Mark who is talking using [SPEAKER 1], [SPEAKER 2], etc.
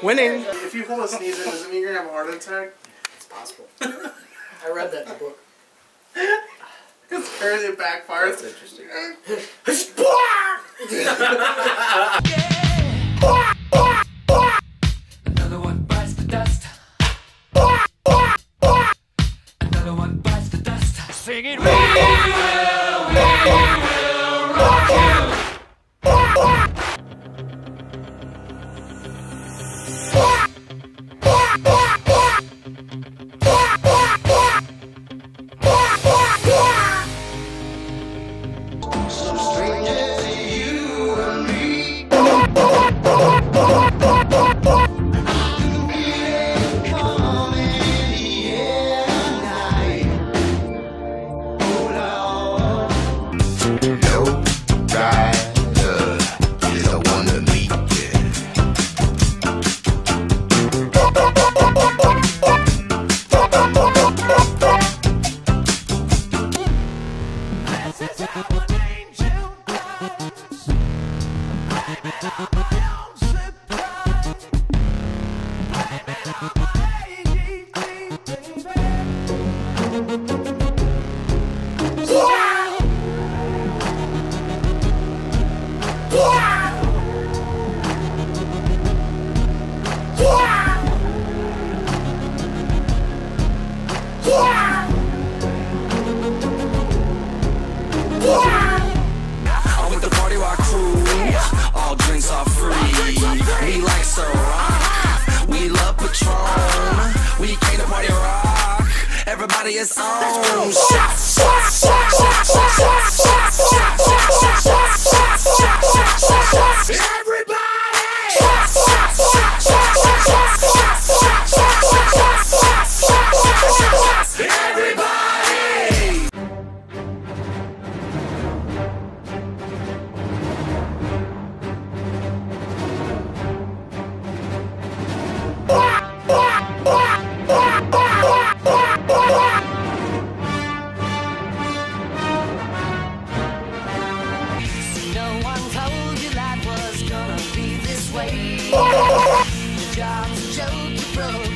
[SPEAKER 1] Winning.
[SPEAKER 2] If you hold a sneeze in, does it mean you're gonna have a heart attack?
[SPEAKER 3] It's possible. I read that in the book.
[SPEAKER 2] It's crazy, it backfires.
[SPEAKER 3] That's interesting.
[SPEAKER 4] Another one bites the dust. Another one bites the dust. Sing it. We will rock you. Everybody is on.
[SPEAKER 5] Your job's a joke, you broke.